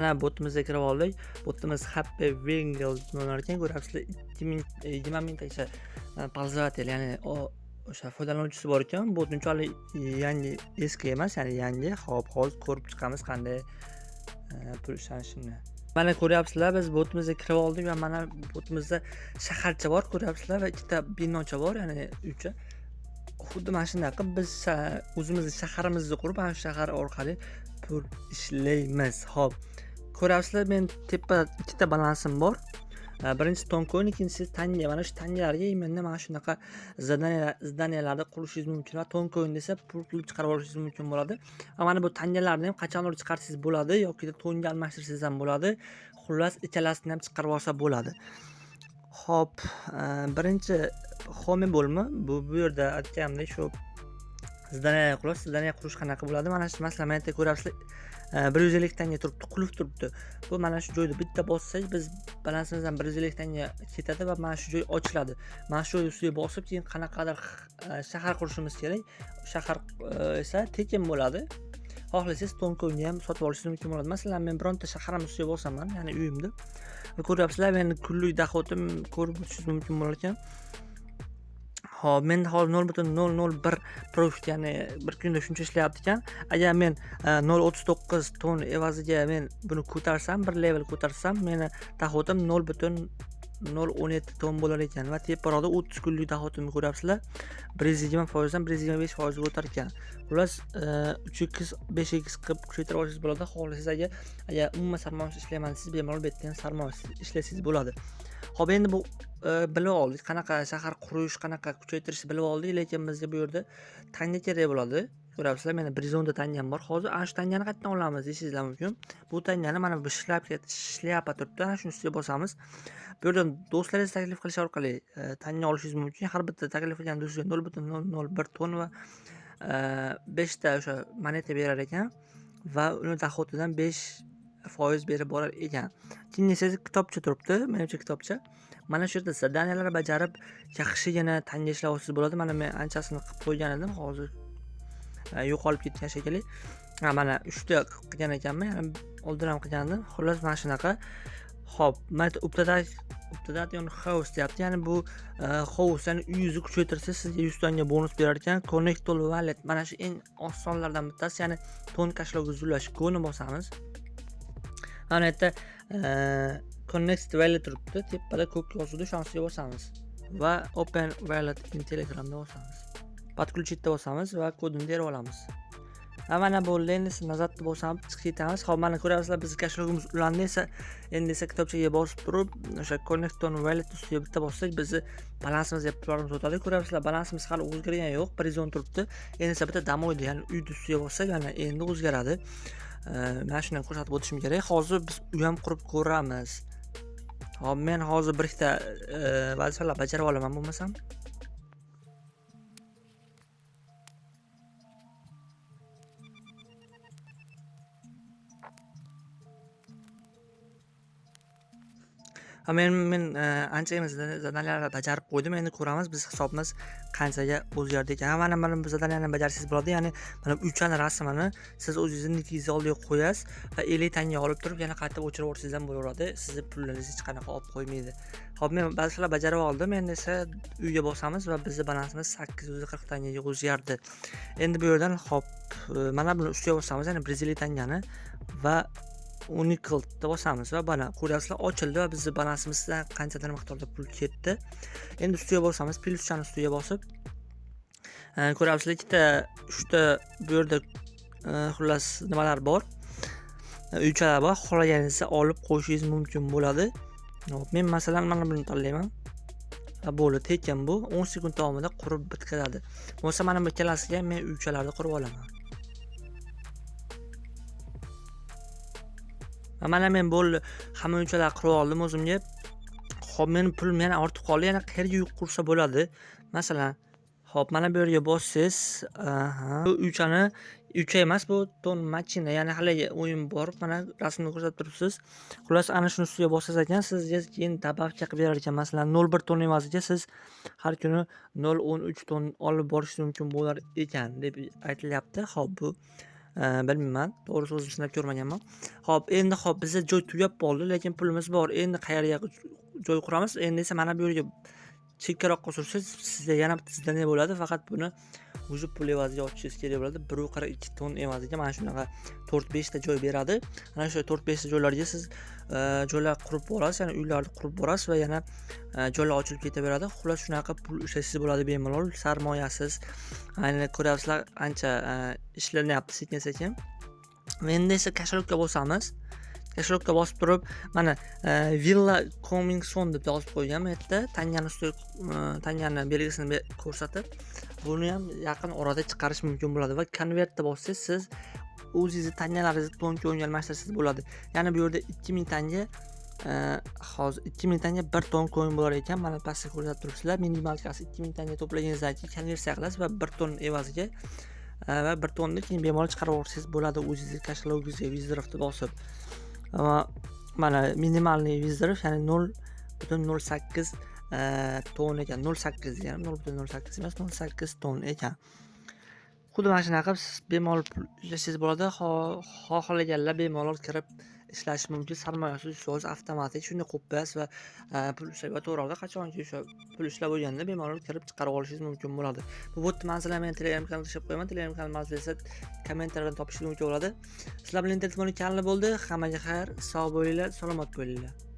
Mana botimizga kirib oldik. Botimiz Happy Wingles nominar ekan. Ko'ryapsizlar 20 mingtacha pользователь, ya'ni o'sha foydalanuvchisi bor ekan. Bot unchalik yangi, eski emas, ya'ni yangi. Hop, hozir ko'rib chiqamiz qanday pul ishlanishini. Mana ko'ryapsizlar, biz botimizga kirib oldik va mana botimizda shaharcha bor, ko'ryapsizlar, va ikkita binocha bor, ya'ni ucha. Xuddi mana shunday qilib biz o'zimizning shaharimizni qurib, ana shu shahar orqali pul ishlaymiz. Hop. Ko'ryapsizlar, men tepada ikkita balansim bor. Birinchisi Toncoin, ikkinchisi tanga. Mana shu tangalarga imенно mana shunaqa zdaniyalarni qurishingiz mumkin va Toncoin desa pul chiqarib olishingiz mumkin bo'ladi. Va mana bu tangalarni ham qachondir chiqarsangiz bo'ladi yoki tonga almashtirsangiz ham bo'ladi. Xullas, ikkalasini ham chiqarib olsa bo'ladi. Hop, birinchi home bo'limi bu yerda aytganimdek shu zdaniya qurish qanaqa bo'ladi? Mana shu masalan, men yerda ko'ryapsizlar, 150 tanga turibdi, qulf turibdi. Bu mana shu joyda bitta bossak, biz balansimizdan 150 tanga ketadi va mana shu joy ochiladi. Mana shu joy ustiga bosib, keyin qanaqadir shahar qurishimiz kerak. Shahar esa tekin bo'ladi. Xohlasangiz Toncoinni ham sotib olishingiz mumkin bo'ladi. Masalan, men bironta shaharimni ustiga bosaman, ya'ni uyimni. Ko'ryapsizlar, meni kunlik dohodim ko'rib o'tishingiz mumkin bo'lar ekan. Hop, men hozir 0.001 profit, ya'ni bir kunda shuncha ishlayapti ekan. Agar men 0.39 ton evaziga men buni ko'tarsam, bir level ko'tarsam, meni dohodim 0.017 ton bo'lar ekan va teparoqda 30 kunlik dohodimni ko'ryapsizlar. 120% dan 125% ga o'tar ekan. Xullas 3x 5x qilib kuchaytirib olishingiz bo'ladi. Xohlasangiz agar umuman sarmoya ishlayman siz bemalol betdan sarmoya ishlasangiz bo'ladi. Xo'p, endi bu bilib oldik, qanaqa shahar qurish, qanaqa kuchaytirishni bilib oldik, lekin bizga bu yerda tanga kerak bo'ladi. Ko'ryapsizlar, meni 110 ta tangam bor. Hozir ana shu tangani qayerdan olamiz deyishingizlar mumkin. Bu tangani mana bu shlyapa turibdi, ana shuni ustiga bosamiz. Bu yerdan do'stlaringiz taklif qilish orqali tanga olishingiz mumkin. Har bitta taklif qilgan do'stga 0.001 ton va 5 ta o'sha moneta berar ekan va uni dohodidan 5% berib borar ekan. Keyin esa kitobcha turibdi, menimcha kitobcha. Mana shu yerda zadaniyalar bajarib, yaxshigina tanga ishlab olsangiz bo'ladi. Mana men anchasini qilib qo'ygan edim, hozir yo'qolib ketgan shekilli. Mana 3 ta qilgan ekanman, yana oldin ham qilgandim. Xullas, mana shunaqa. Hop, mana Update house deyapti. Ya'ni bu house, ya'ni uyingizni kuchaytirsa sizga 100 tanga bonus berar ekan. Connect to wallet mana shu eng osonlardan bittasi, ya'ni ton kashlog'i zulash. Go'ni bosamiz. Mana yerda Connect Wallet turibdi, tepada ko'k yozuvda, shunisiga bosamiz va Open Wallet in Telegramda bosamiz. Подключить bosamiz va kodini terib olamiz. Va mana bu lenni nazarda bosib chiqib ketamiz. Hop, mana ko'ryapsizlar, bizning kashlogimiz ulandi esa, endi esa kitobchaga bosib turib, o'sha Connect to Wallet ustiga bitta bossak, bizni balansimizga pullarimiz o'tadi. Ko'ryapsizlar, balansimiz hali o'zgargani yo'q, 110 turibdi. Endi esa bitta damoydi, ya'ni uyni ustiga bossak, mana endi o'zgaradi. Mana shuni ko'rsatib o'tishim kerak. Hozir biz uy ham qurib ko'ramiz. Hop, men hozir bir ikkita vazifalar bajarib olaman bo'lmasam. Men anchagina zadaniyalar bajarib qo'ydim. Endi ko'ramiz biz hisobimiz qanchaga o'zgardi ekan. Mana bu zadaniyani bajarishingiz bo'ladi. Ya'ni mana bu uchani rasmini siz o'zingizning nikingizni oldiga qo'yasiz va 50 tanga olib turib yana qaytib o'chirib yuborsangiz ham bo'laveradi. Sizning pullaringiz hech qanaqa olib qo'ymaydi. Hop, men ba'zilar bajarib oldim. Endi esa uyga bosamiz va bizning balansimiz 840 tangaga o'zgardi. Endi bu yerdan hop, mana buni ustiga bosamiz, ya'ni 150 tangani va Unical'da bosamiz va mana ko'ryapsizlar, ochildi va bizning balansimizdan qanchadir miqdorda pul ketdi. Endi ustiga bosamiz, plyuschani ustiga bosib, ko'ryapsizlar, ikkita, 3 ta bu yerda xullas nimalar bor, uychalar bor. Xohlaganingizda olib qo'yishingiz mumkin bo'ladi. Hop, men masalan mana buni tanlayman. Va bo'ldi, tekin bu 10 sekund davomida qurib bitkazadi. Bo'lsa mana bu ikkalasiga men uychalarni qurib olaman. Mana men bo'ldi, hamma uychalarni qurib oldim o'zimga. Hop, meni pulim yana ortib qoldi. Yana qayerga uy qursa bo'ladi? Masalan, hop, mana bu yerga bossangiz, bu uycha emas, bu ton machina, ya'ni haligi o'yin bor. Mana rasmni ko'rsatib turibsiz. Xullas, ana shuni ustiga bossangiz ekan, sizga keyin dabavka qilib berar ekan. Masalan, 0.1 ton evaziga siz har kuni 0.13 ton olib borishingiz mumkin bo'lar ekan deb aytilyapti. Hop, bu Bilmayman, to'g'risi o'zim sinab ko'rmaganman. Xo'p, endi bizda joy tugab qoldi, lekin pulimiz bor. Endi qayerga joy quramiz? Endi esa mana bu yerga chekkaroqqa sursangiz sizda yana bizda ne bo'ladi? Faqat buni o'zi pul evaziga ochishingiz kerak bo'ladi. 1,2 ton evaziga mana shunaqa 4-5 ta joy beradi. Ana shu 4-5 ta joylarga siz joylar qurib borasiz, ya'ni uylarni qurib borasiz va yana joylar ochilib ketaveradi. Xullas shunaqa pul ishlaysiz bo'ladi bemalol, sarmoyasiz. Ayni ko'ryapsizlar, ancha ishlanyapti sekin-sekin. Endi esa kashrobga bosamiz. Kashrobga bosib turib, mana villa coming soon deb yozib qo'ygan bu yerda. Tangani ustiga tangani belgisini ko'rsatib, buni ham yaqin orada chiqarish mumkin bo'ladi va konvertda bossangiz siz o'zingizni tangalaringizni tonga o'nga almashtirsangiz bo'ladi. Ya'ni bu yerda 2000 tanga hozir 2000 tanga 1 ton coin bo'lar ekan. Mana pastda ko'rsatib turibsizlar. Minimalkasi 2000 tanga to'plaganingizdan keyin konversiya qilasiz va 1 ton evaziga va 1 tonni keyin bemalol chiqarib olsangiz bo'ladi o'zingizni kashlogingizga Wizdraftni bosib. Mana minimalniy Wizdraft, ya'ni 0.08 ton ekan. 0.8 degani 0.08 emas, 0.8 ton ekan. Xuddi mana shunaqa siz bemalol pul ishlashingiz bo'ladi. Xohlaganlar bemalol kirib ishlash mumkin. Sarmoyasiz ushlash avtomatik shunday qo'yasiz va pul ishlab yotaveradi. Qachonki o'sha pul ishlab bo'lganda bemalol kirib chiqarib olishingiz mumkin bo'ladi. Bu botni manzilini men Telegram kanalga tashlab qo'yaman. Telegram kanal manzili esa kommentarlardan topishingiz mumkin bo'ladi. Sizlar bilan internet kanali bo'ldi. Hammaga xayr, sog' bo'linglar, salomat bo'linglar.